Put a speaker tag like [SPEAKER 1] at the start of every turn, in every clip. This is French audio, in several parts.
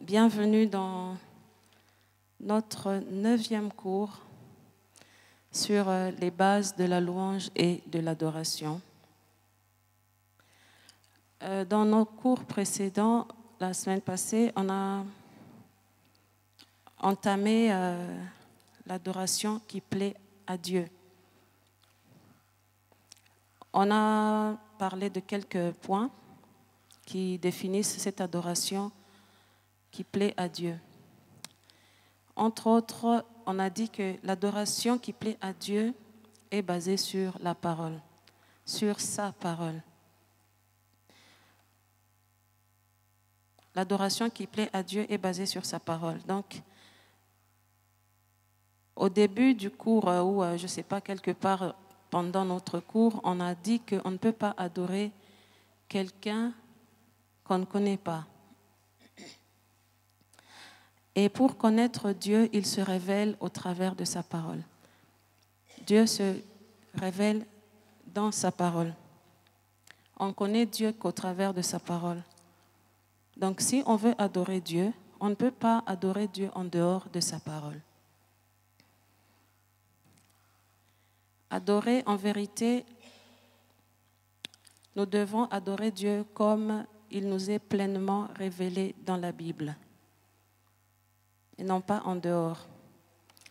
[SPEAKER 1] Bienvenue dans notre 9e cours sur les bases de la louange et de l'adoration. Dans nos cours précédents, la semaine passée, on a entamé l'adoration qui plaît à Dieu. On a parlé de quelques points qui définissent cette adoration qui plaît à Dieu. Entre autres, on a dit que l'adoration qui plaît à Dieu est basée sur la parole, sur sa parole. L'adoration qui plaît à Dieu est basée sur sa parole. Donc, au début du cours, ou je ne sais pas, quelque part pendant notre cours, on a dit qu'on ne peut pas adorer quelqu'un qu'on ne connaît pas. Et pour connaître Dieu, il se révèle au travers de sa parole. Dieu se révèle dans sa parole. On connaît Dieu qu'au travers de sa parole. Donc si on veut adorer Dieu, on ne peut pas adorer Dieu en dehors de sa parole. Adorer en vérité, nous devons adorer Dieu comme il nous est pleinement révélé dans la Bible. Et non pas en dehors.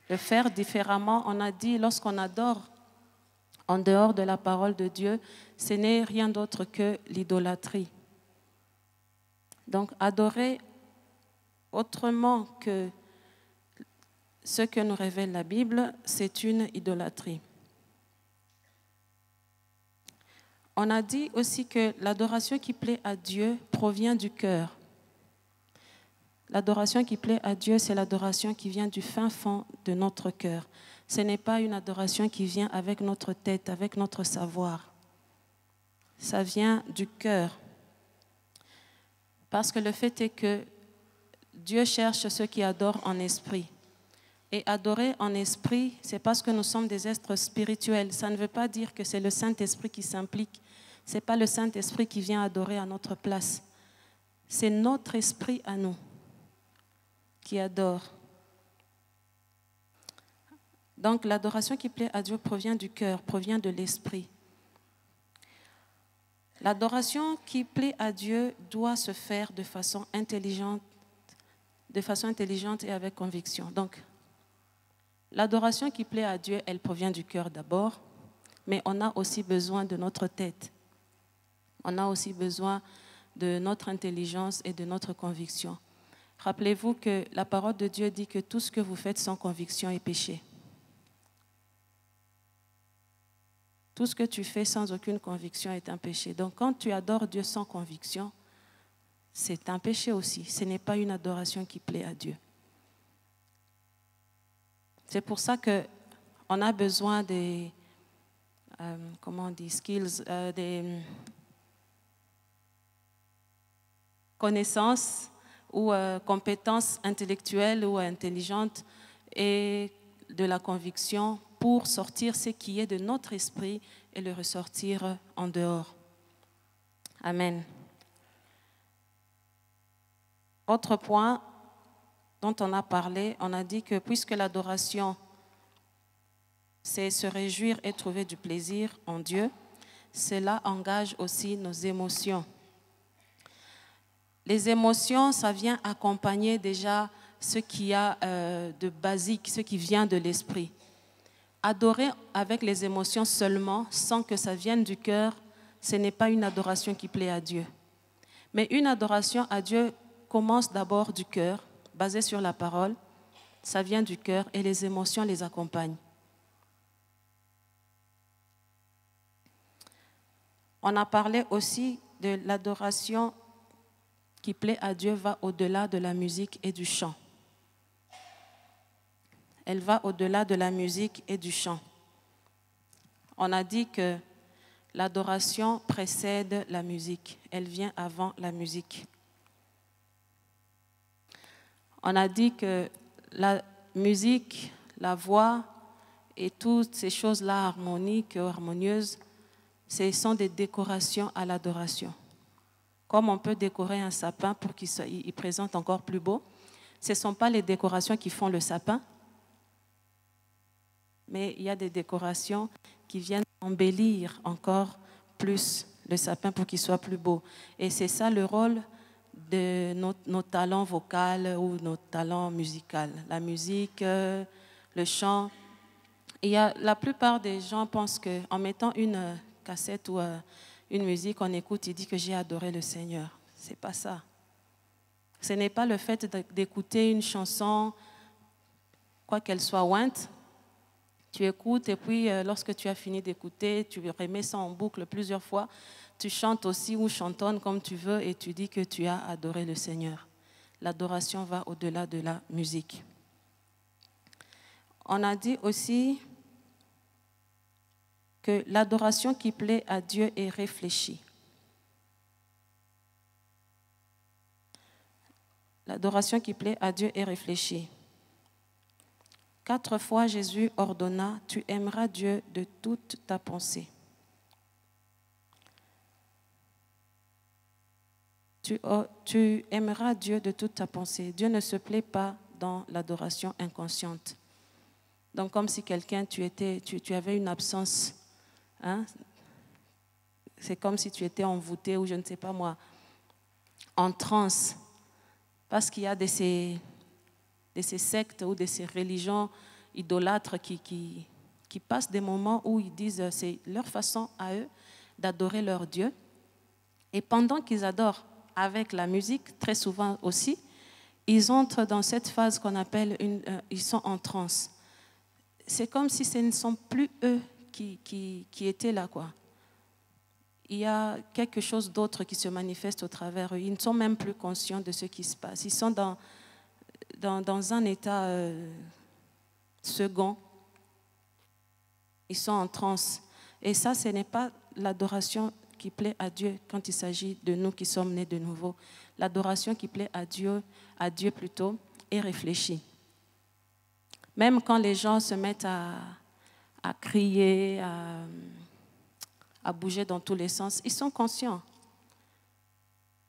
[SPEAKER 1] Le faire différemment, on a dit, lorsqu'on adore en dehors de la parole de Dieu, ce n'est rien d'autre que l'idolâtrie. Donc, adorer autrement que ce que nous révèle la Bible, c'est une idolâtrie. On a dit aussi que l'adoration qui plaît à Dieu provient du cœur. L'adoration qui plaît à Dieu, c'est l'adoration qui vient du fin fond de notre cœur. Ce n'est pas une adoration qui vient avec notre tête, avec notre savoir. Ça vient du cœur. Parce que le fait est que Dieu cherche ceux qui adorent en esprit. Et adorer en esprit, c'est parce que nous sommes des êtres spirituels. Ça ne veut pas dire que c'est le Saint-Esprit qui s'implique. Ce n'est pas le Saint-Esprit qui vient adorer à notre place. C'est notre esprit à nous qui adore. Donc l'adoration qui plaît à Dieu provient du cœur, provient de l'esprit. L'adoration qui plaît à Dieu doit se faire de façon intelligente et avec conviction. Donc l'adoration qui plaît à Dieu, elle provient du cœur d'abord, mais on a aussi besoin de notre tête. On a aussi besoin de notre intelligence et de notre conviction. Rappelez-vous que la parole de Dieu dit que tout ce que vous faites sans conviction est péché. Tout ce que tu fais sans aucune conviction est un péché. Donc quand tu adores Dieu sans conviction, c'est un péché aussi. Ce n'est pas une adoration qui plaît à Dieu. C'est pour ça qu'on a besoin des skills, des connaissances ou compétences intellectuelles ou intelligentes et de la conviction pour sortir ce qui est de notre esprit et le ressortir en dehors. Amen. Autre point dont on a parlé, on a dit que puisque l'adoration, c'est se réjouir et trouver du plaisir en Dieu, cela engage aussi nos émotions. Les émotions, ça vient accompagner déjà ce qu'il y a de basique, ce qui vient de l'esprit. Adorer avec les émotions seulement, sans que ça vienne du cœur, ce n'est pas une adoration qui plaît à Dieu. Mais une adoration à Dieu commence d'abord du cœur, basée sur la parole, ça vient du cœur et les émotions les accompagnent. On a parlé aussi de l'adoration qui plaît à Dieu va au-delà de la musique et du chant. Elle va au-delà de la musique et du chant. On a dit que l'adoration précède la musique. Elle vient avant la musique. On a dit que la musique, la voix et toutes ces choses-là harmoniques ou harmonieuses, ce sont des décorations à l'adoration. comme on peut décorer un sapin pour qu'il présente encore plus beau. Ce ne sont pas les décorations qui font le sapin, mais il y a des décorations qui viennent embellir encore plus le sapin pour qu'il soit plus beau. Et c'est ça le rôle de nos talents vocaux ou nos talents musicaux. La musique, le chant. La plupart des gens pensent qu'en mettant une cassette ou une musique, on écoute, il dit que j'ai adoré le Seigneur. Ce n'est pas ça. Ce n'est pas le fait d'écouter une chanson, quoi qu'elle soit ouinte. Tu écoutes et puis lorsque tu as fini d'écouter, tu remets ça en boucle plusieurs fois. Tu chantes aussi ou chantonnes comme tu veux et tu dis que tu as adoré le Seigneur. L'adoration va au-delà de la musique. On a dit aussi que l'adoration qui plaît à Dieu est réfléchie. L'adoration qui plaît à Dieu est réfléchie. 4 fois, Jésus ordonna, « Tu aimeras Dieu de toute ta pensée. » Tu aimeras Dieu de toute ta pensée. Dieu ne se plaît pas dans l'adoration inconsciente. Donc, comme si quelqu'un, tu avais une absence, hein? C'est comme si tu étais envoûté ou je ne sais pas moi, en transe. Parce qu'il y a de ces sectes ou de ces religions idolâtres qui passent des moments où ils disent c'est leur façon à eux d'adorer leur Dieu. Et pendant qu'ils adorent avec la musique, très souvent aussi, ils entrent dans cette phase qu'on appelle, ils sont en transe. C'est comme si ce ne sont plus eux qui étaient là, quoi. Il y a quelque chose d'autre qui se manifeste au travers eux. Ils ne sont même plus conscients de ce qui se passe. Ils sont dans un état second. Ils sont en transe. Et ça, ce n'est pas l'adoration qui plaît à Dieu quand il s'agit de nous qui sommes nés de nouveau. L'adoration qui plaît à Dieu plutôt, est réfléchie. Même quand les gens se mettent à crier, à bouger dans tous les sens, ils sont conscients.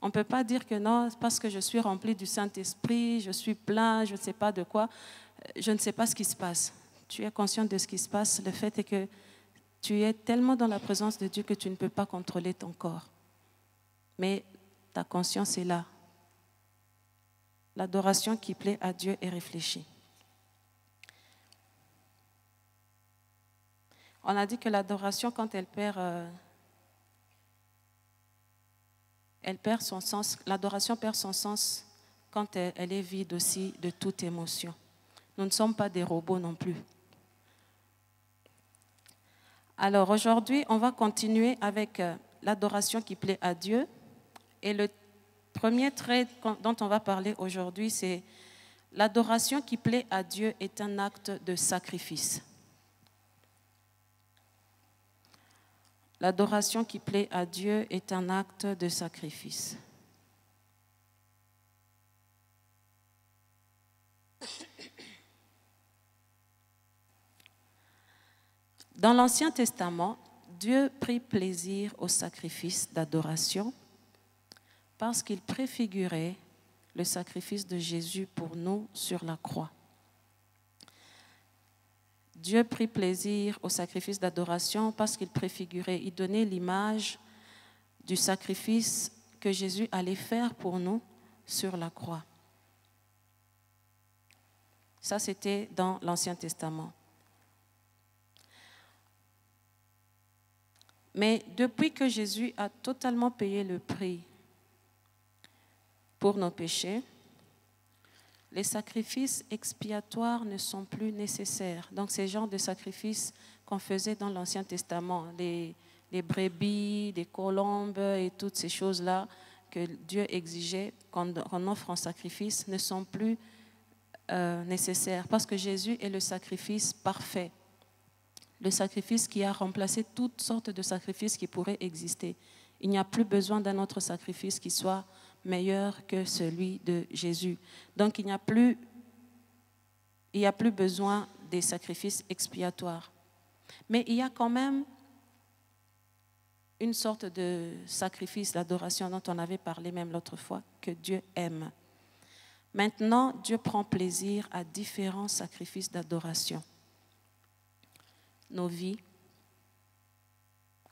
[SPEAKER 1] On ne peut pas dire que non, parce que je suis rempli du Saint-Esprit, je suis plein, je ne sais pas de quoi, je ne sais pas ce qui se passe. Tu es conscient de ce qui se passe. Le fait est que tu es tellement dans la présence de Dieu que tu ne peux pas contrôler ton corps. Mais ta conscience est là. L'adoration qui plaît à Dieu est réfléchie. On a dit que l'adoration, quand elle perd son sens, l'adoration perd son sens quand elle est vide aussi de toute émotion. Nous ne sommes pas des robots non plus. Alors aujourd'hui, on va continuer avec l'adoration qui plaît à Dieu. Et le premier trait dont on va parler aujourd'hui, c'est l'adoration qui plaît à Dieu est un acte de sacrifice. L'adoration qui plaît à Dieu est un acte de sacrifice. Dans l'Ancien Testament, Dieu prit plaisir au sacrifice d'adoration parce qu'il préfigurait le sacrifice de Jésus pour nous sur la croix. Dieu prit plaisir au sacrifice d'adoration parce qu'il préfigurait, il donnait l'image du sacrifice que Jésus allait faire pour nous sur la croix. Ça, c'était dans l'Ancien Testament. Mais depuis que Jésus a totalement payé le prix pour nos péchés, les sacrifices expiatoires ne sont plus nécessaires. Donc, ces genres de sacrifices qu'on faisait dans l'Ancien Testament, les brebis, les colombes et toutes ces choses-là que Dieu exigeait qu'on offre en sacrifice ne sont plus nécessaires parce que Jésus est le sacrifice parfait. Le sacrifice qui a remplacé toutes sortes de sacrifices qui pourraient exister. Il n'y a plus besoin d'un autre sacrifice qui soit meilleur que celui de Jésus. Donc, il n'y a plus besoin des sacrifices expiatoires. Mais il y a quand même une sorte de sacrifice d'adoration dont on avait parlé même l'autre fois, que Dieu aime. Maintenant, Dieu prend plaisir à différents sacrifices d'adoration. Nos vies,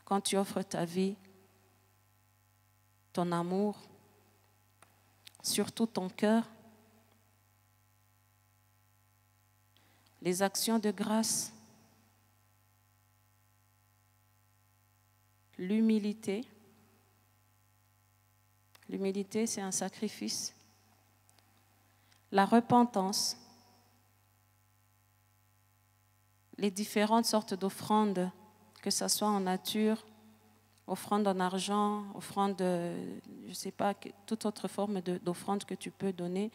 [SPEAKER 1] quand tu offres ta vie, ton amour, surtout ton cœur, les actions de grâce, l'humilité. L'humilité, c'est un sacrifice. La repentance, les différentes sortes d'offrandes, que ce soit en nature, offrande en argent, offrande, je ne sais pas, toute autre forme d'offrande que tu peux donner,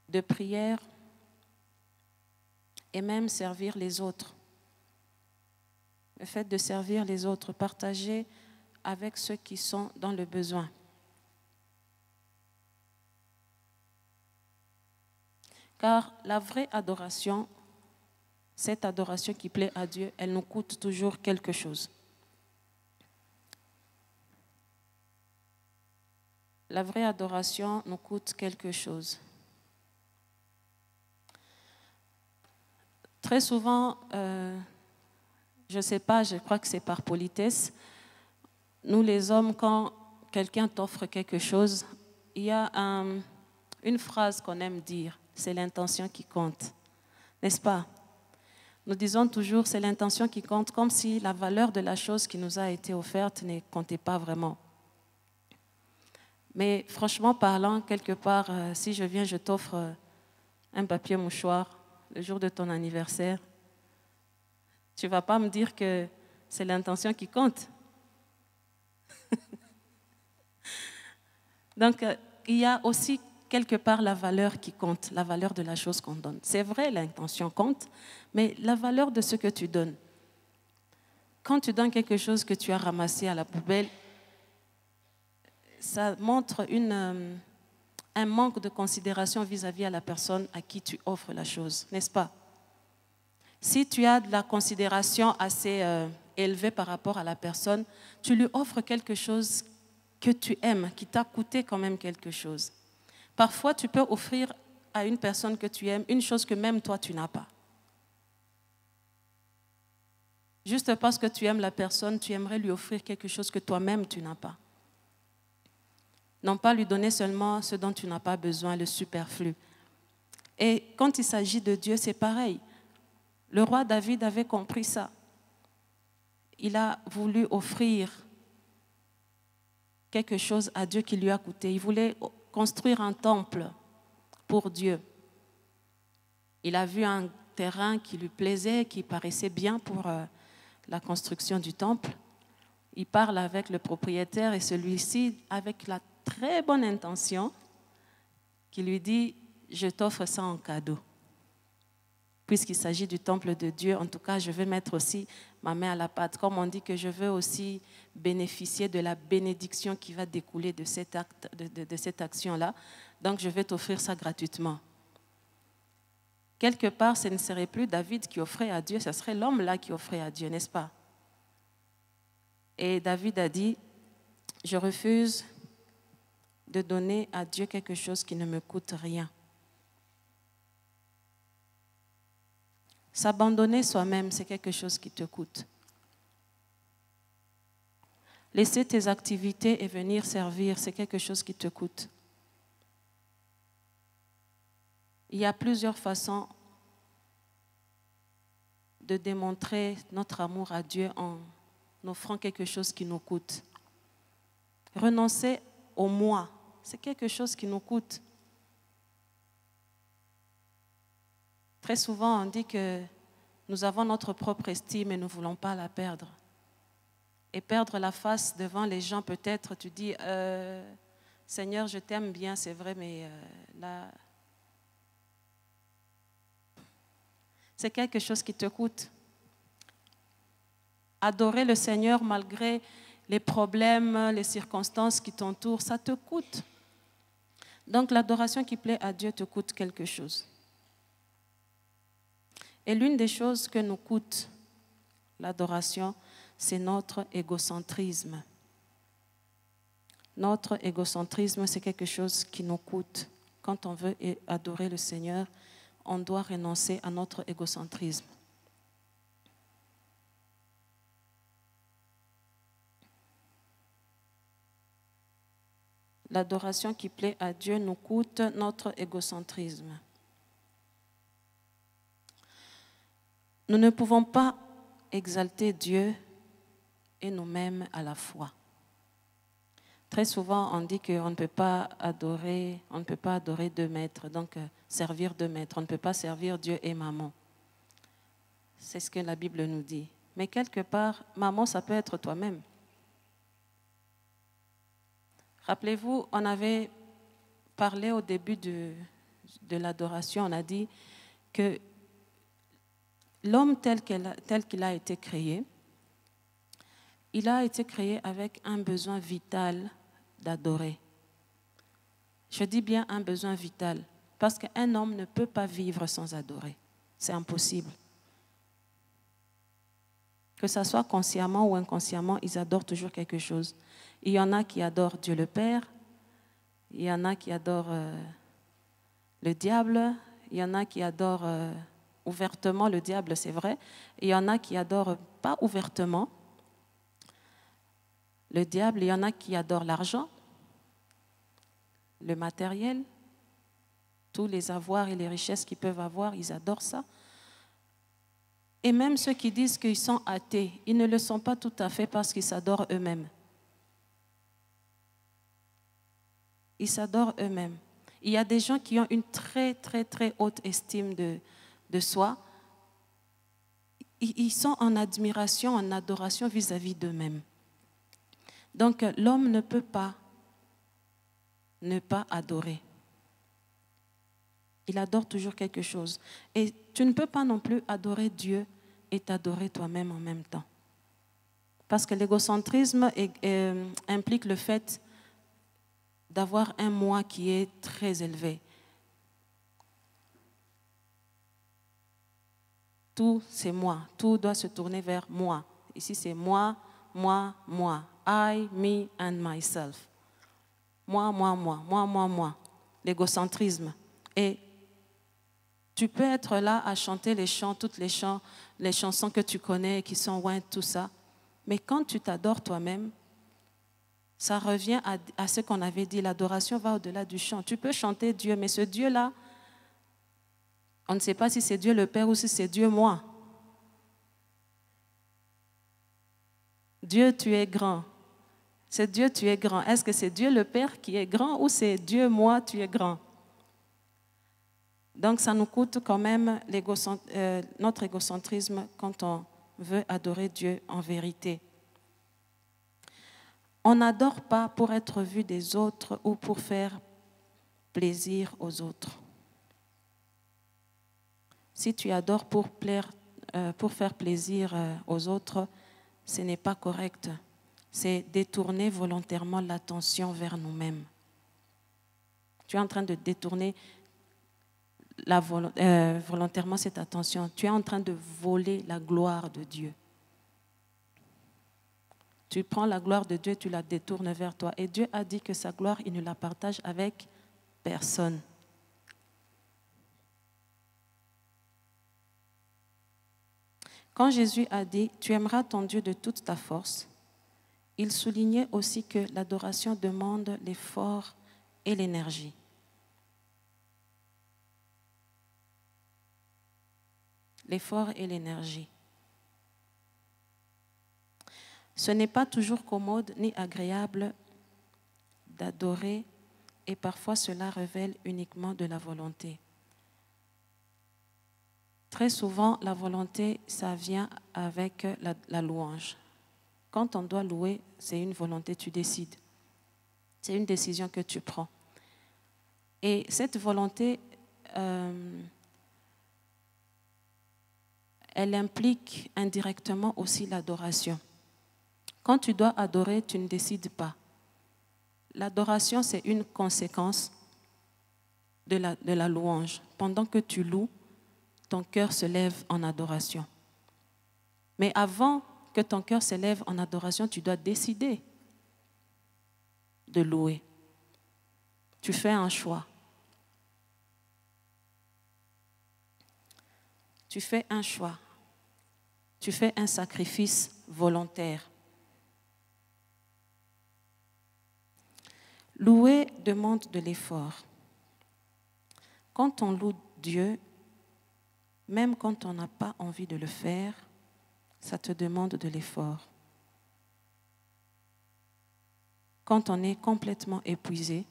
[SPEAKER 1] de prière, et même servir les autres. Le fait de servir les autres, partager avec ceux qui sont dans le besoin. Car la vraie adoration, cette adoration qui plaît à Dieu, elle nous coûte toujours quelque chose. La vraie adoration nous coûte quelque chose. Très souvent, je ne sais pas, je crois que c'est par politesse, nous les hommes, quand quelqu'un t'offre quelque chose, il y a une phrase qu'on aime dire, c'est l'intention qui compte, n'est-ce pas? Nous disons toujours, c'est l'intention qui compte, comme si la valeur de la chose qui nous a été offerte ne comptait pas vraiment. Mais franchement parlant, quelque part, si je viens, je t'offre un papier mouchoir le jour de ton anniversaire, tu ne vas pas me dire que c'est l'intention qui compte. Donc, il y a aussi quelque part la valeur qui compte, la valeur de la chose qu'on donne. C'est vrai, l'intention compte, mais la valeur de ce que tu donnes. Quand tu donnes quelque chose que tu as ramassé à la poubelle, ça montre un manque de considération vis-à-vis à la personne à qui tu offres la chose, n'est-ce pas? Si tu as de la considération assez élevée par rapport à la personne, tu lui offres quelque chose que tu aimes, qui t'a coûté quand même quelque chose. Parfois, tu peux offrir à une personne que tu aimes une chose que même toi, tu n'as pas. Juste parce que tu aimes la personne, tu aimerais lui offrir quelque chose que toi-même, tu n'as pas. Non pas lui donner seulement ce dont tu n'as pas besoin, le superflu. Et quand il s'agit de Dieu, c'est pareil. Le roi David avait compris ça. Il a voulu offrir quelque chose à Dieu qui lui a coûté. Il voulait construire un temple pour Dieu. Il a vu un terrain qui lui plaisait, qui paraissait bien pour la construction du temple. Il parle avec le propriétaire et celui-ci, avec la très bonne intention, qui lui dit « Je t'offre ça en cadeau ». Puisqu'il s'agit du temple de Dieu, en tout cas, je vais mettre aussi ma main à la pâte. Comme on dit que je veux aussi bénéficier de la bénédiction qui va découler de cet acte, de cette action-là, donc je vais t'offrir ça gratuitement. Quelque part, ce ne serait plus David qui offrait à Dieu, ce serait l'homme-là qui offrait à Dieu, n'est-ce pas? Et David a dit, je refuse de donner à Dieu quelque chose qui ne me coûte rien. S'abandonner soi-même, c'est quelque chose qui te coûte. Laisser tes activités et venir servir, c'est quelque chose qui te coûte. Il y a plusieurs façons de démontrer notre amour à Dieu en offrant quelque chose qui nous coûte. Renoncer au moi, c'est quelque chose qui nous coûte. Très souvent, on dit que nous avons notre propre estime et nous ne voulons pas la perdre. Et perdre la face devant les gens, peut-être, tu dis, Seigneur, je t'aime bien, c'est vrai, mais là, c'est quelque chose qui te coûte. Adorer le Seigneur malgré les problèmes, les circonstances qui t'entourent, ça te coûte. Donc l'adoration qui plaît à Dieu te coûte quelque chose. Et l'une des choses que nous coûte l'adoration, c'est notre égocentrisme. Notre égocentrisme, c'est quelque chose qui nous coûte. Quand on veut adorer le Seigneur, on doit renoncer à notre égocentrisme. L'adoration qui plaît à Dieu nous coûte notre égocentrisme. Nous ne pouvons pas exalter Dieu et nous-mêmes à la fois. Très souvent, on dit qu'on ne peut pas adorer deux maîtres, donc servir deux maîtres. On ne peut pas servir Dieu et maman. C'est ce que la Bible nous dit. Mais quelque part, maman, ça peut être toi-même. Rappelez-vous, on avait parlé au début de l'adoration, on a dit que l'homme tel qu'il a été créé, il a été créé avec un besoin vital d'adorer. Je dis bien un besoin vital, parce qu'un homme ne peut pas vivre sans adorer. C'est impossible. Que ce soit consciemment ou inconsciemment, ils adorent toujours quelque chose. Il y en a qui adorent Dieu le Père, il y en a qui adorent le diable, il y en a qui adorent ouvertement le diable, c'est vrai, il y en a qui adorent pas ouvertement le diable, il y en a qui adorent l'argent, le matériel, tous les avoirs et les richesses qu'ils peuvent avoir, ils adorent ça. Et même ceux qui disent qu'ils sont athées, ils ne le sont pas tout à fait parce qu'ils s'adorent eux-mêmes. Ils s'adorent eux-mêmes. Il y a des gens qui ont une très, très, très haute estime de soi. Ils sont en admiration, en adoration vis-à-vis d'eux-mêmes. Donc, l'homme ne peut pas ne pas adorer. Il adore toujours quelque chose. Et tu ne peux pas non plus adorer Dieu et t'adorer toi-même en même temps. Parce que l'égocentrisme implique le fait d'avoir un moi qui est très élevé. Tout, c'est moi. Tout doit se tourner vers moi. Ici, c'est moi, moi, moi. I, me and myself. Moi, moi, moi, moi, moi, moi. L'égocentrisme. Et tu peux être là à chanter les chants, les chansons que tu connais, qui sont loin, tout ça. Mais quand tu t'adores toi-même, ça revient à ce qu'on avait dit. L'adoration va au-delà du chant. Tu peux chanter Dieu, mais ce Dieu-là, on ne sait pas si c'est Dieu le Père ou si c'est Dieu moi. Dieu, tu es grand. C'est Dieu, tu es grand. Est-ce que c'est Dieu le Père qui est grand ou c'est Dieu, moi, tu es grand? Donc, ça nous coûte quand même notre égocentrisme quand on veut adorer Dieu en vérité. On n'adore pas pour être vu des autres ou pour faire plaisir aux autres. Si tu adores pour faire plaisir aux autres, ce n'est pas correct. C'est détourner volontairement l'attention vers nous-mêmes. Tu es en train de détourner volontairement cette attention. Tu es en train de voler la gloire de Dieu. Tu prends la gloire de Dieu et tu la détournes vers toi. Et Dieu a dit que sa gloire, il ne la partage avec personne. Quand Jésus a dit « Tu aimeras ton Dieu de toute ta force », il soulignait aussi que l'adoration demande l'effort et l'énergie. L'effort et l'énergie. Ce n'est pas toujours commode ni agréable d'adorer et parfois cela révèle uniquement de la volonté. Très souvent, la volonté, ça vient avec la louange. Quand on doit louer, c'est une volonté, tu décides. C'est une décision que tu prends. Et cette volonté, elle implique indirectement aussi l'adoration. Quand tu dois adorer, tu ne décides pas. L'adoration, c'est une conséquence de la louange. Pendant que tu loues, ton cœur se lève en adoration. Mais avant que ton cœur s'élève en adoration, tu dois décider de louer. Tu fais un choix. Tu fais un choix. Tu fais un sacrifice volontaire. Louer demande de l'effort. Quand on loue Dieu, même quand on n'a pas envie de le faire, ça te demande de l'effort. Quand on est complètement épuisé,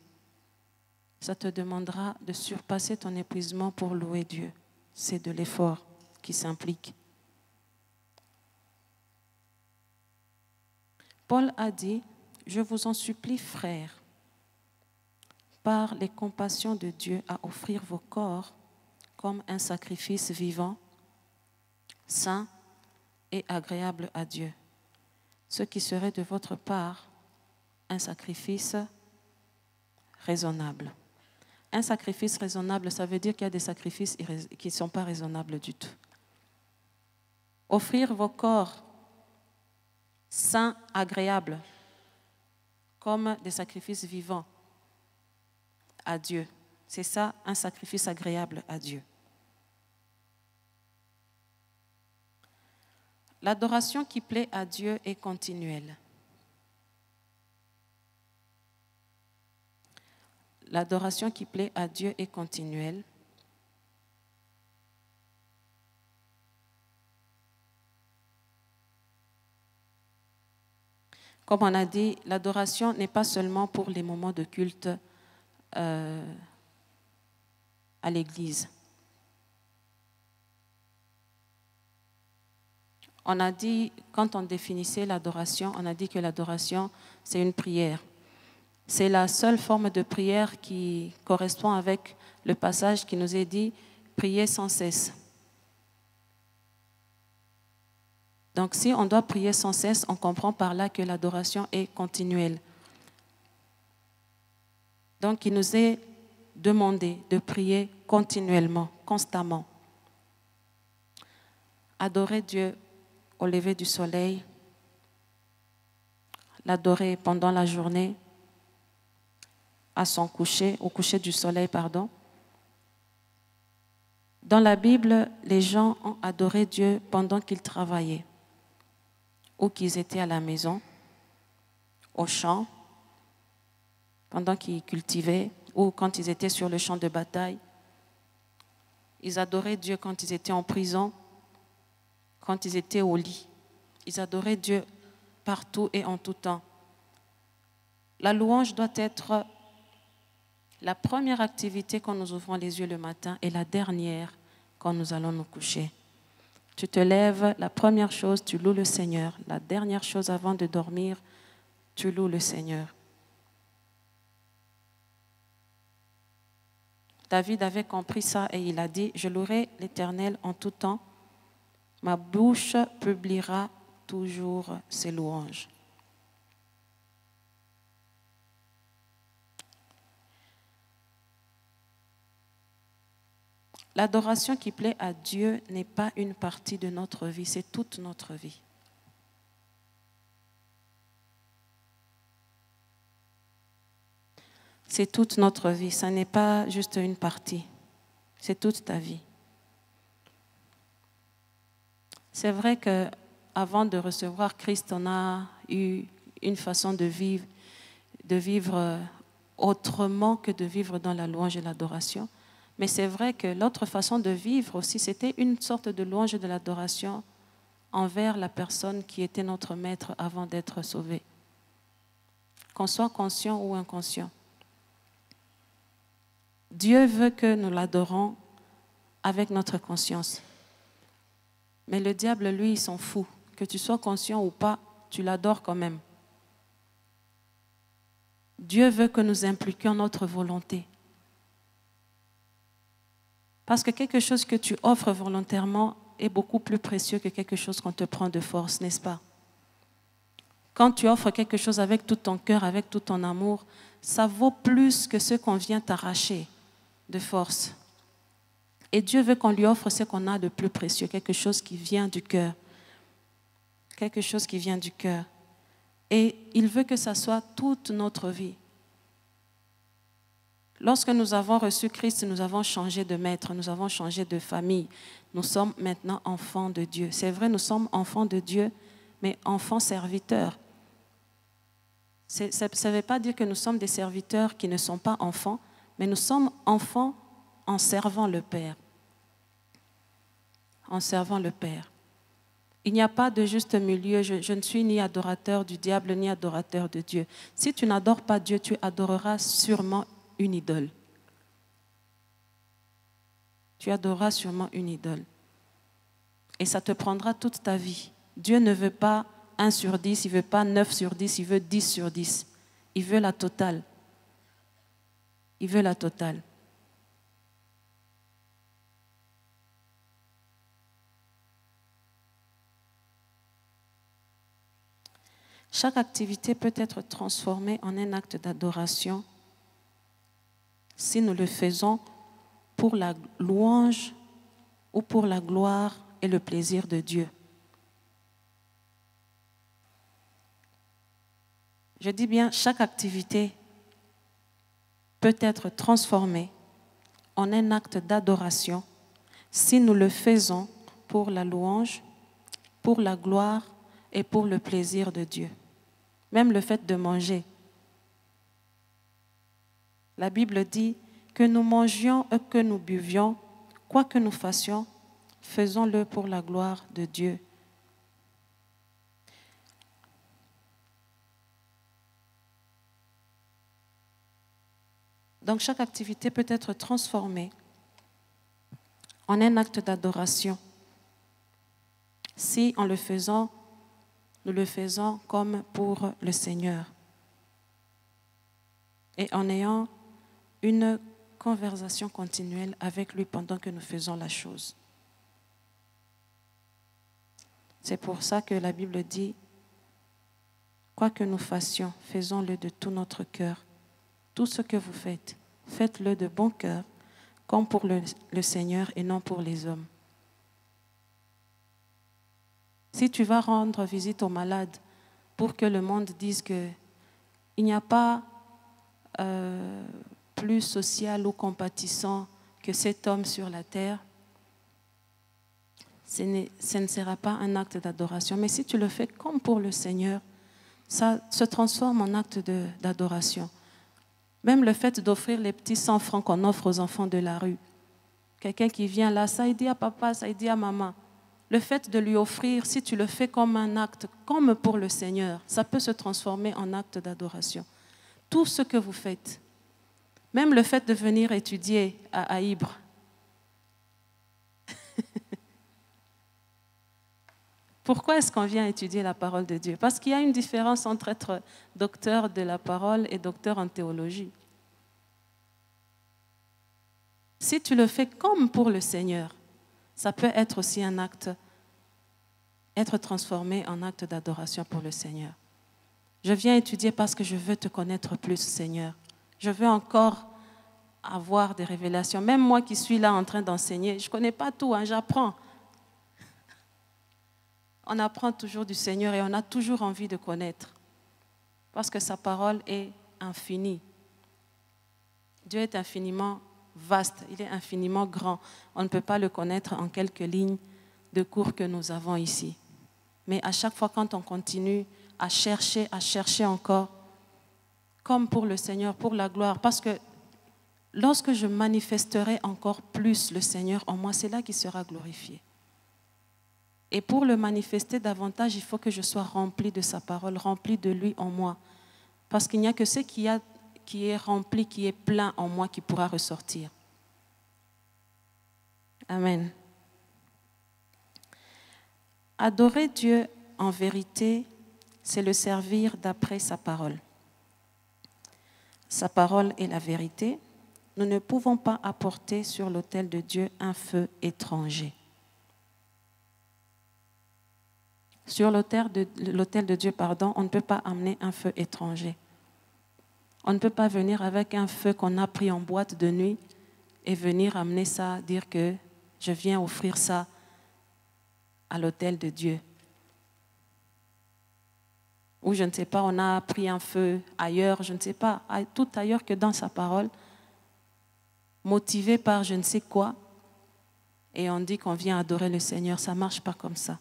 [SPEAKER 1] ça te demandera de surpasser ton épuisement pour louer Dieu. C'est de l'effort qui s'implique. Paul a dit, « Je vous en supplie, frères, par les compassions de Dieu, à offrir vos corps comme un sacrifice vivant, saint et agréable à Dieu, ce qui serait de votre part un sacrifice raisonnable. » Un sacrifice raisonnable, ça veut dire qu'il y a des sacrifices qui ne sont pas raisonnables du tout. Offrir vos corps saints, agréables, comme des sacrifices vivants à Dieu. C'est ça, un sacrifice agréable à Dieu. L'adoration qui plaît à Dieu est continuelle. L'adoration qui plaît à Dieu est continuelle. Comme on a dit, l'adoration n'est pas seulement pour les moments de culte à l'église. On a dit, quand on définissait l'adoration, on a dit que l'adoration, c'est une prière. C'est la seule forme de prière qui correspond avec le passage qui nous est dit « prier sans cesse ». Donc si on doit prier sans cesse, on comprend par là que l'adoration est continuelle. Donc il nous est demandé de prier continuellement, constamment. Adorer Dieu au lever du soleil, l'adorer pendant la journée, à son coucher, au coucher du soleil, pardon. Dans la Bible, les gens ont adoré Dieu pendant qu'ils travaillaient, ou qu'ils étaient à la maison, au champ, pendant qu'ils cultivaient, ou quand ils étaient sur le champ de bataille. Ils adoraient Dieu quand ils étaient en prison, quand ils étaient au lit. Ils adoraient Dieu partout et en tout temps. La louange doit être la première activité quand nous ouvrons les yeux le matin et la dernière quand nous allons nous coucher. Tu te lèves, la première chose, tu loues le Seigneur. La dernière chose avant de dormir, tu loues le Seigneur. David avait compris ça et il a dit, « Je louerai l'Éternel en tout temps. Ma bouche publiera toujours ses louanges. » L'adoration qui plaît à Dieu n'est pas une partie de notre vie, c'est toute notre vie. C'est toute notre vie, ça n'est pas juste une partie, c'est toute ta vie. C'est vrai qu'avant de recevoir Christ, on a eu une façon de vivre autrement que de vivre dans la louange et l'adoration. Mais c'est vrai que l'autre façon de vivre aussi, c'était une sorte de louange et de l'adoration envers la personne qui était notre maître avant d'être sauvé. Qu'on soit conscient ou inconscient. Dieu veut que nous l'adorons avec notre conscience. Mais le diable, lui, il s'en fout. Que tu sois conscient ou pas, tu l'adores quand même. Dieu veut que nous impliquions notre volonté. Parce que quelque chose que tu offres volontairement est beaucoup plus précieux que quelque chose qu'on te prend de force, n'est-ce pas? Quand tu offres quelque chose avec tout ton cœur, avec tout ton amour, ça vaut plus que ce qu'on vient t'arracher de force. Et Dieu veut qu'on lui offre ce qu'on a de plus précieux, quelque chose qui vient du cœur, quelque chose qui vient du cœur. Et il veut que ça soit toute notre vie. Lorsque nous avons reçu Christ, nous avons changé de maître, nous avons changé de famille. Nous sommes maintenant enfants de Dieu. C'est vrai, nous sommes enfants de Dieu, mais enfants serviteurs. Ça ne veut pas dire que nous sommes des serviteurs qui ne sont pas enfants, mais nous sommes enfants en servant le Père. En servant le Père. Il n'y a pas de juste milieu. Je ne suis ni adorateur du diable, ni adorateur de Dieu. Si tu n'adores pas Dieu, tu adoreras sûrement une idole. Tu adoreras sûrement une idole. Et ça te prendra toute ta vie. Dieu ne veut pas 1 sur 10, il ne veut pas 9 sur 10, il veut 10 sur 10. Il veut la totale. Il veut la totale. Chaque activité peut être transformée en un acte d'adoration si nous le faisons pour la louange ou pour la gloire et le plaisir de Dieu. Je dis bien, chaque activité peut être transformée en un acte d'adoration si nous le faisons pour la louange, pour la gloire et pour le plaisir de Dieu. Même le fait de manger. La Bible dit que nous mangions et que nous buvions, quoi que nous fassions, faisons-le pour la gloire de Dieu. Donc chaque activité peut être transformée en un acte d'adoration si en le faisant, nous le faisons comme pour le Seigneur et en ayant une conversation continuelle avec lui pendant que nous faisons la chose. C'est pour ça que la Bible dit, quoi que nous fassions, faisons-le de tout notre cœur. Tout ce que vous faites, faites-le de bon cœur, comme pour le Seigneur et non pour les hommes. Si tu vas rendre visite aux malades pour que le monde dise qu'il n'y a pas plus social ou compatissant que cet homme sur la terre, ce ne sera pas un acte d'adoration. Mais si tu le fais comme pour le Seigneur, ça se transforme en acte d'adoration. Même le fait d'offrir les petits 100 francs qu'on offre aux enfants de la rue. Quelqu'un qui vient là, ça il dit à papa, ça il dit à maman. Le fait de lui offrir, si tu le fais comme un acte, comme pour le Seigneur, ça peut se transformer en acte d'adoration. Tout ce que vous faites, même le fait de venir étudier à Ibre. Pourquoi est-ce qu'on vient étudier la parole de Dieu? Parce qu'il y a une différence entre être docteur de la parole et docteur en théologie. Si tu le fais comme pour le Seigneur, ça peut être aussi un acte, être transformé en acte d'adoration pour le Seigneur. Je viens étudier parce que je veux te connaître plus, Seigneur. Je veux encore avoir des révélations. Même moi qui suis là en train d'enseigner, je ne connais pas tout, hein, j'apprends. On apprend toujours du Seigneur et on a toujours envie de connaître. Parce que sa parole est infinie. Dieu est infiniment vaste, il est infiniment grand. On ne peut pas le connaître en quelques lignes de cours que nous avons ici. Mais à chaque fois quand on continue à chercher encore, comme pour le Seigneur, pour la gloire, parce que lorsque je manifesterai encore plus le Seigneur en moi, c'est là qu'il sera glorifié. Et pour le manifester davantage, il faut que je sois rempli de sa parole, rempli de lui en moi. Parce qu'il n'y a que ce qui est rempli, qui est plein en moi, qui pourra ressortir. Amen. Adorer Dieu en vérité, c'est le servir d'après sa parole. Sa parole est la vérité. Nous ne pouvons pas apporter sur l'autel de Dieu un feu étranger. Sur l'autel de Dieu, on ne peut pas amener un feu étranger. On ne peut pas venir avec un feu qu'on a pris en boîte de nuit et venir amener ça, dire que je viens offrir ça à l'autel de Dieu. ou je ne sais pas, on a pris un feu ailleurs, je ne sais pas, tout ailleurs que dans sa parole, motivé par je ne sais quoi, et on dit qu'on vient adorer le Seigneur. Ça ne marche pas comme ça.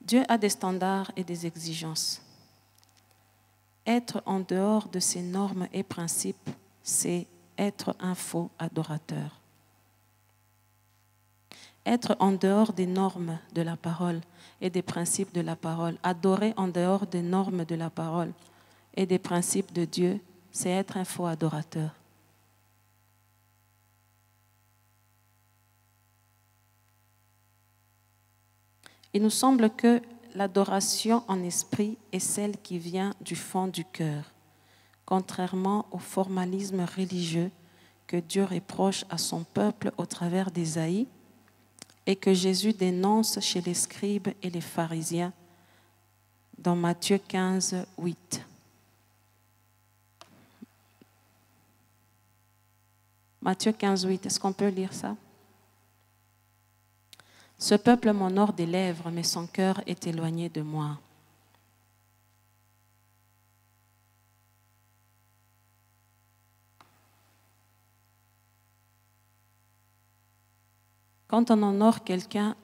[SPEAKER 1] Dieu a des standards et des exigences. Être en dehors de ces normes et principes, c'est être un faux adorateur. Être en dehors des normes de la parole et des principes de la parole, adorer en dehors des normes de la parole et des principes de Dieu, c'est être un faux adorateur. Il nous semble que l'adoration en esprit est celle qui vient du fond du cœur, contrairement au formalisme religieux que Dieu reproche à son peuple au travers d'Ésaïe et que Jésus dénonce chez les scribes et les pharisiens dans Matthieu 15, 8. Matthieu 15, 8, est-ce qu'on peut lire ça? Ce peuple m'honore des lèvres, mais son cœur est éloigné de moi. Quand on honore quelqu'un,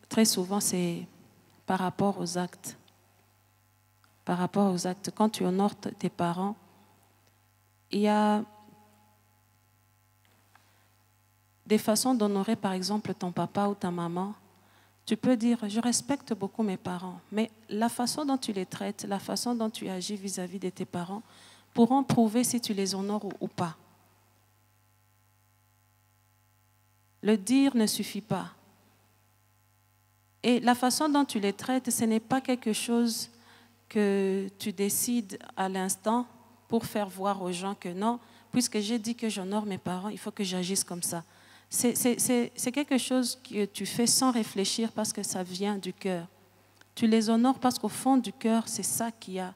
[SPEAKER 1] très souvent c'est par rapport aux actes. Par rapport aux actes. Quand tu honores tes parents, il y a des façons d'honorer, par exemple, ton papa ou ta maman. Tu peux dire, je respecte beaucoup mes parents, mais la façon dont tu les traites, la façon dont tu agis vis-à-vis de tes parents, pourront prouver si tu les honores ou pas. Le dire ne suffit pas. Et la façon dont tu les traites, ce n'est pas quelque chose que tu décides à l'instant pour faire voir aux gens que non, puisque j'ai dit que j'honore mes parents, il faut que j'agisse comme ça. C'est quelque chose que tu fais sans réfléchir parce que ça vient du cœur. Tu les honores parce qu'au fond du cœur, c'est ça qu'il y a.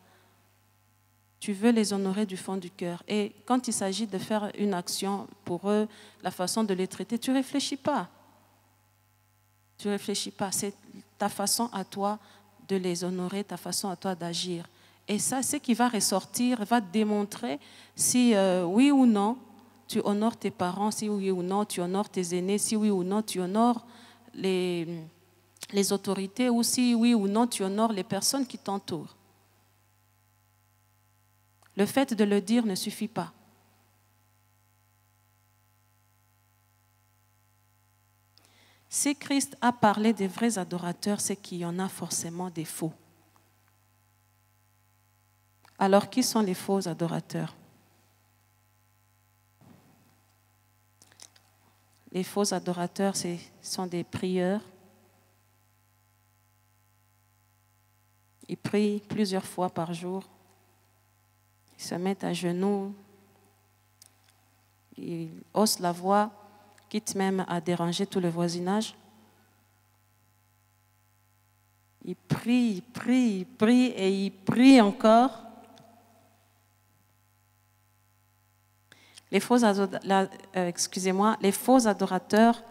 [SPEAKER 1] Tu veux les honorer du fond du cœur. Et quand il s'agit de faire une action pour eux, la façon de les traiter, tu ne réfléchis pas. Tu ne réfléchis pas. C'est ta façon à toi de les honorer, ta façon à toi d'agir. Et ça, ce qui va ressortir, va démontrer si oui ou non, tu honores tes parents, si oui ou non, tu honores tes aînés, si oui ou non, tu honores les autorités, ou si oui ou non, tu honores les personnes qui t'entourent. Le fait de le dire ne suffit pas. Si Christ a parlé des vrais adorateurs, c'est qu'il y en a forcément des faux. Alors, qui sont les faux adorateurs? Les faux adorateurs, ce sont des prieurs. Ils prient plusieurs fois par jour. Ils se mettent à genoux. Ils haussent la voix, quitte même à déranger tout le voisinage. Ils prient et ils prient encore. Les faux adorateurs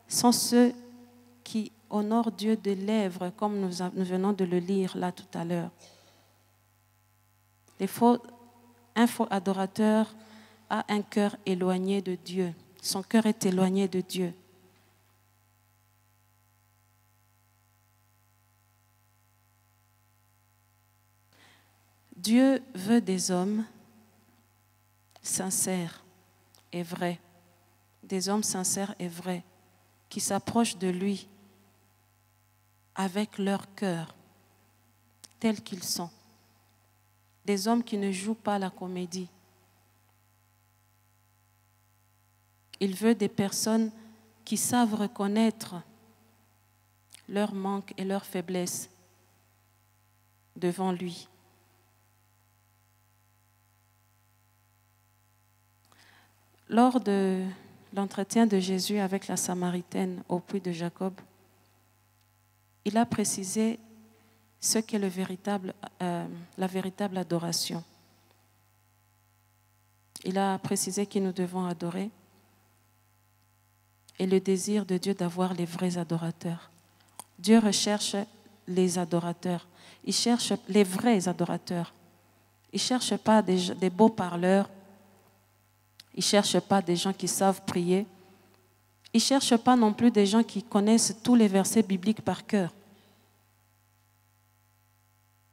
[SPEAKER 1] sont ceux qui honorent Dieu de lèvres, comme nous venons de le lire là tout à l'heure. Un faux adorateur a un cœur éloigné de Dieu. Son cœur est éloigné de Dieu. Dieu veut des hommes sincères et vrais, des hommes sincères et vrais, qui s'approchent de lui avec leur cœur, tels qu'ils sont. Des hommes qui ne jouent pas la comédie. Il veut des personnes qui savent reconnaître leurs manques et leurs faiblesses devant lui. Lors de l'entretien de Jésus avec la Samaritaine au puits de Jacob, il a précisé ce qu'est la véritable adoration. Il a précisé que nous devons adorer. et le désir de Dieu d'avoir les vrais adorateurs. Dieu recherche les adorateurs. Il cherche les vrais adorateurs. Il ne cherche pas des beaux parleurs. Il ne cherche pas des gens qui savent prier. Il ne cherche pas non plus des gens qui connaissent tous les versets bibliques par cœur.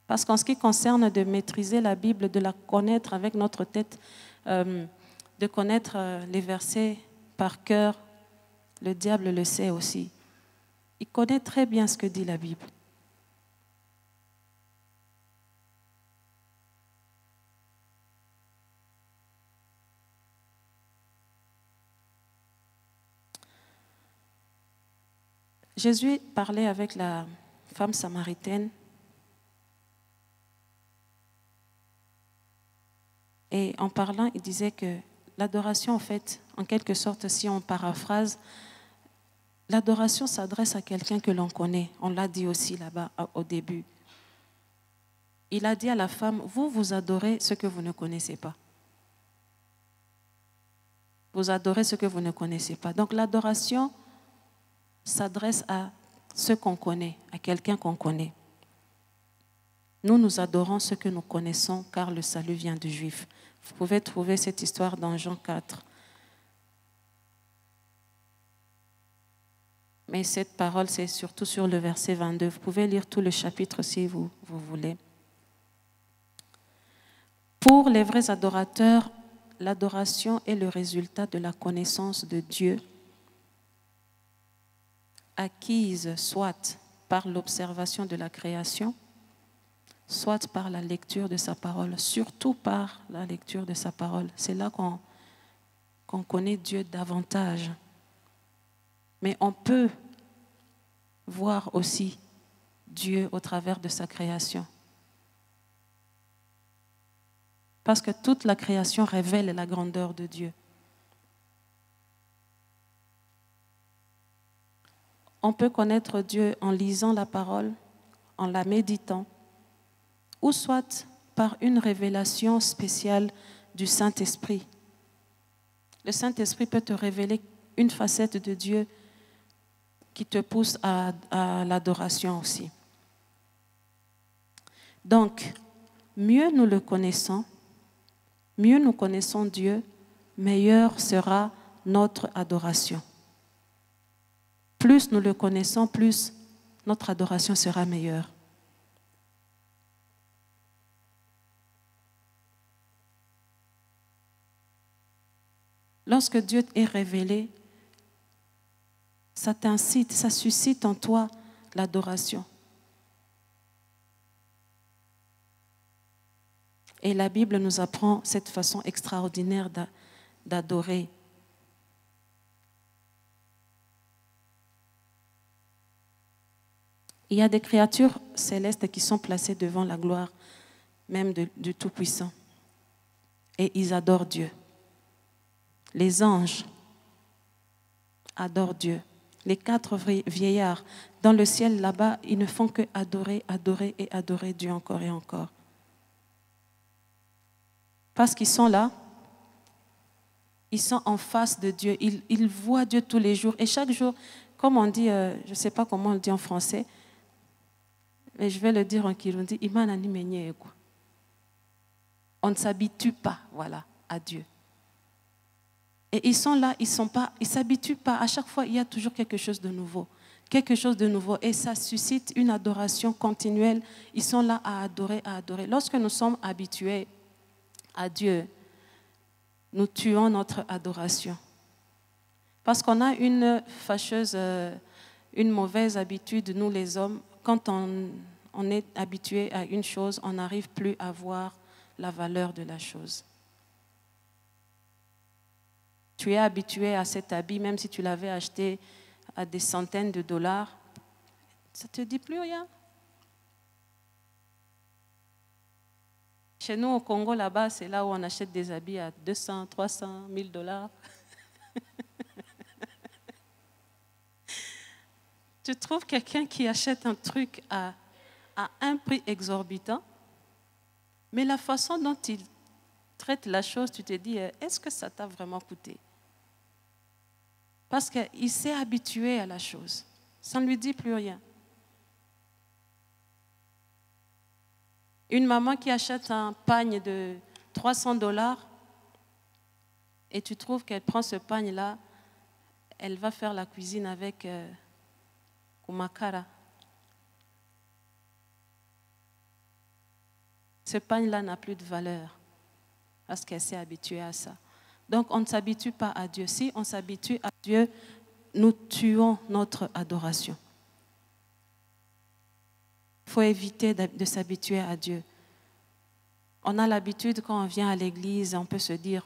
[SPEAKER 1] Parce qu'en ce qui concerne de maîtriser la Bible, de la connaître avec notre tête, de connaître les versets par cœur, le diable le sait aussi. Il connaît très bien ce que dit la Bible. Jésus parlait avec la femme samaritaine et en parlant, il disait que l'adoration, en fait, en quelque sorte, si on paraphrase, l'adoration s'adresse à quelqu'un que l'on connaît. On l'a dit aussi là-bas au début. Il a dit à la femme, vous adorez ce que vous ne connaissez pas. Vous adorez ce que vous ne connaissez pas. Donc l'adoration s'adresse à ce qu'on connaît, à quelqu'un qu'on connaît. Nous adorons ce que nous connaissons, car le salut vient du Juif. Vous pouvez trouver cette histoire dans Jean 4. Mais cette parole, c'est surtout sur le verset 22. Vous pouvez lire tout le chapitre si vous voulez. Pour les vrais adorateurs, l'adoration est le résultat de la connaissance de Dieu, acquise soit par l'observation de la création, soit par la lecture de sa parole, surtout par la lecture de sa parole. C'est là qu'on connaît Dieu davantage. Mais on peut voir aussi Dieu au travers de sa création. Parce que toute la création révèle la grandeur de Dieu. On peut connaître Dieu en lisant la parole, en la méditant, ou soit par une révélation spéciale du Saint-Esprit. Le Saint-Esprit peut te révéler une facette de Dieu qui te pousse à l'adoration aussi. Donc, mieux nous le connaissons, mieux nous connaissons Dieu, meilleure sera notre adoration. Plus nous le connaissons, plus notre adoration sera meilleure. Lorsque Dieu est révélé, ça t'incite, ça suscite en toi l'adoration. Et la Bible nous apprend cette façon extraordinaire d'adorer. Il y a des créatures célestes qui sont placées devant la gloire même du Tout-Puissant. Et ils adorent Dieu. Les anges adorent Dieu. Les 4 vieillards dans le ciel là-bas, ils ne font que adorer, adorer et adorer Dieu encore et encore. Parce qu'ils sont là, ils sont en face de Dieu, ils voient Dieu tous les jours. Et chaque jour, comme on dit, je ne sais pas comment on le dit en français, mais je vais le dire en kirundi, on ne s'habitue pas, voilà, à Dieu. Et ils sont là, ils ne s'habituent pas. À chaque fois, il y a toujours quelque chose de nouveau. Quelque chose de nouveau. Et ça suscite une adoration continuelle. Ils sont là à adorer, à adorer. Lorsque nous sommes habitués à Dieu, nous tuons notre adoration. Parce qu'on a une fâcheuse, une mauvaise habitude, nous les hommes, quand on est habitué à une chose, on n'arrive plus à voir la valeur de la chose. Tu es habitué à cet habit, même si tu l'avais acheté à des centaines de dollars, ça ne te dit plus rien. Chez nous, au Congo, là-bas, c'est là où on achète des habits à 200, 300, 1000 dollars. Tu trouves quelqu'un qui achète un truc à un prix exorbitant, mais la façon dont il traite la chose, tu te dis, est-ce que ça t'a vraiment coûté? Parce qu'il s'est habitué à la chose. Ça ne lui dit plus rien. Une maman qui achète un pagne de $300 et tu trouves qu'elle prend ce pagne-là, elle va faire la cuisine avec kumakara. Ce pagne-là n'a plus de valeur parce qu'elle s'est habituée à ça. Donc on ne s'habitue pas à Dieu. Si on s'habitue à Dieu, nous tuons notre adoration. Il faut éviter de s'habituer à Dieu. On a l'habitude, quand on vient à l'église, on peut se dire,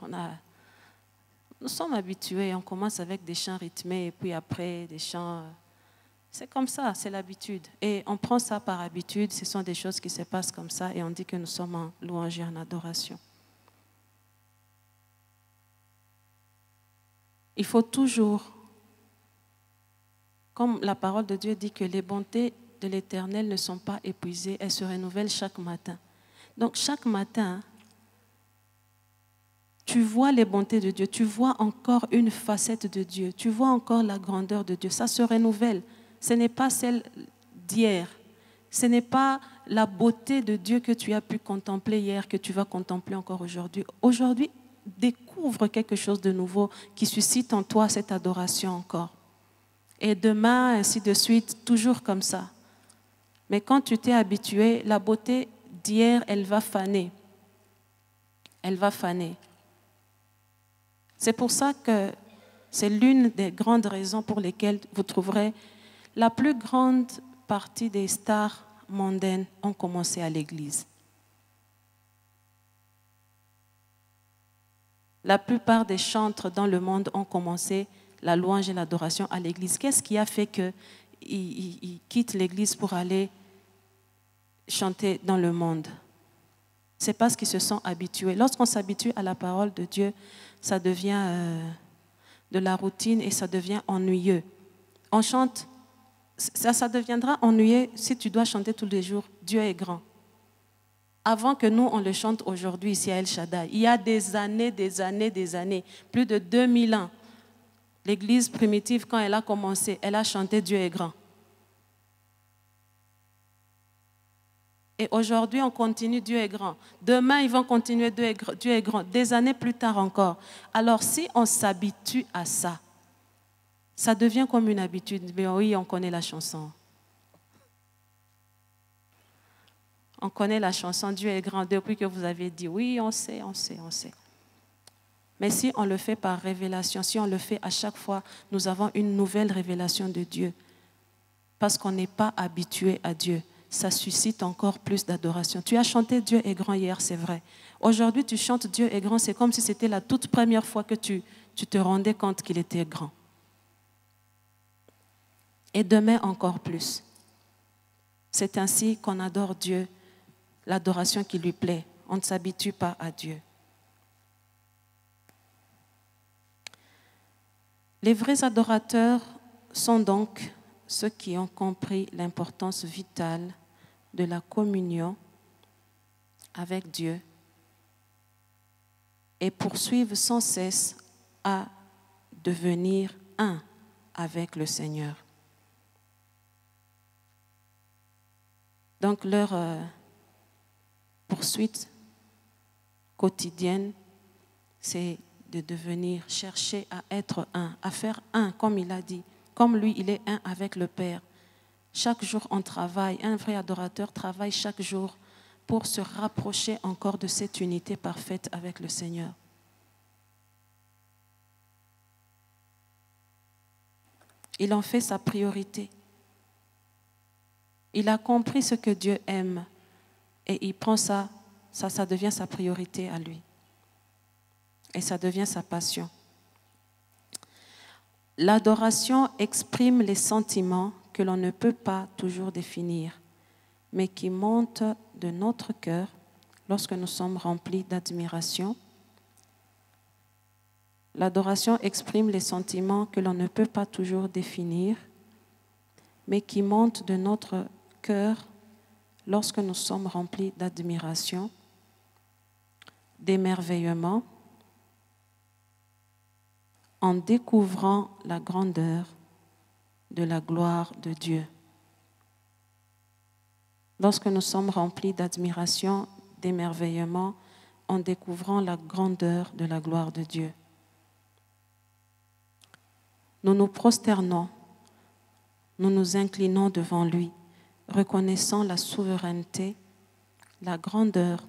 [SPEAKER 1] nous sommes habitués, on commence avec des chants rythmés et puis après des chants... C'est comme ça, c'est l'habitude. Et on prend ça par habitude, ce sont des choses qui se passent comme ça et on dit que nous sommes en louange et en adoration. Il faut toujours, comme la parole de Dieu dit que les bontés de l'Éternel ne sont pas épuisées, elles se renouvellent chaque matin. Donc chaque matin, tu vois les bontés de Dieu, tu vois encore une facette de Dieu, tu vois encore la grandeur de Dieu, ça se renouvelle. Ce n'est pas celle d'hier, ce n'est pas la beauté de Dieu que tu as pu contempler hier, que tu vas contempler encore aujourd'hui. Aujourd'hui, découvre quelque chose de nouveau qui suscite en toi cette adoration encore. Et demain, ainsi de suite, toujours comme ça. Mais quand tu t'es habitué, la beauté d'hier, elle va faner. Elle va faner. C'est pour ça que c'est l'une des grandes raisons pour lesquelles vous trouverez la plus grande partie des stars mondaines ont commencé à l'église. La plupart des chantres dans le monde ont commencé la louange et l'adoration à l'église. Qu'est-ce qui a fait qu'ils quittent l'église pour aller chanter dans le monde? C'est parce qu'ils se sont habitués. Lorsqu'on s'habitue à la parole de Dieu, ça devient de la routine et ça devient ennuyeux. On chante, ça deviendra ennuyeux si tu dois chanter tous les jours « Dieu est grand ». Avant que nous, on le chante aujourd'hui ici à El Shaddai, il y a des années, plus de 2000 ans, l'église primitive, quand elle a commencé, elle a chanté « Dieu est grand ». Et aujourd'hui, on continue « Dieu est grand ». Demain, ils vont continuer « Dieu est grand ». Des années plus tard encore. Alors, si on s'habitue à ça, ça devient comme une habitude. Mais oui, on connaît la chanson. On connaît la chanson « Dieu est grand » depuis que vous avez dit « oui, on sait ». Mais si on le fait par révélation, si on le fait à chaque fois, nous avons une nouvelle révélation de Dieu. Parce qu'on n'est pas habitué à Dieu. Ça suscite encore plus d'adoration. Tu as chanté « Dieu est grand » hier, c'est vrai. Aujourd'hui, tu chantes « Dieu est grand », c'est comme si c'était la toute première fois que tu te rendais compte qu'il était grand. Et demain encore plus. C'est ainsi qu'on adore Dieu, l'adoration qui lui plaît. On ne s'habitue pas à Dieu. Les vrais adorateurs sont donc ceux qui ont compris l'importance vitale de la communion avec Dieu et poursuivent sans cesse à devenir un avec le Seigneur. Donc leur poursuite quotidienne, c'est de devenir, chercher à être un, à faire un, comme il a dit. Comme lui, il est un avec le Père. Chaque jour, on travaille. Un vrai adorateur travaille chaque jour pour se rapprocher encore de cette unité parfaite avec le Seigneur. Il en fait sa priorité. Il a compris ce que Dieu aime et il prend ça devient sa priorité à lui. Et ça devient sa passion. L'adoration exprime les sentiments que l'on ne peut pas toujours définir, mais qui montent de notre cœur lorsque nous sommes remplis d'admiration. L'adoration exprime les sentiments que l'on ne peut pas toujours définir, mais qui montent de notre cœur lorsque nous sommes remplis d'admiration, d'émerveillement, en découvrant la grandeur de la gloire de Dieu. Lorsque nous sommes remplis d'admiration, d'émerveillement, en découvrant la grandeur de la gloire de Dieu, nous nous prosternons, nous nous inclinons devant lui, reconnaissant la souveraineté, la grandeur,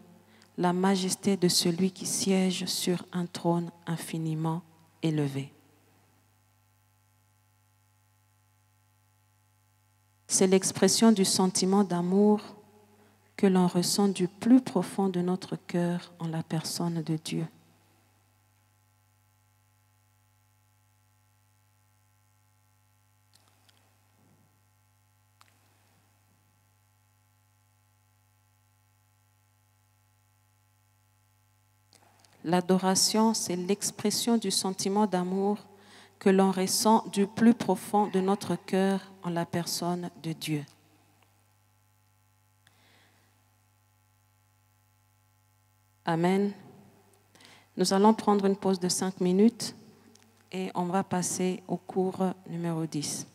[SPEAKER 1] la majesté de celui qui siège sur un trône infiniment élevé. C'est l'expression du sentiment d'amour que l'on ressent du plus profond de notre cœur en la personne de Dieu. L'adoration, c'est l'expression du sentiment d'amour que l'on ressent du plus profond de notre cœur en la personne de Dieu. Amen. Nous allons prendre une pause de 5 minutes et on va passer au cours numéro 10.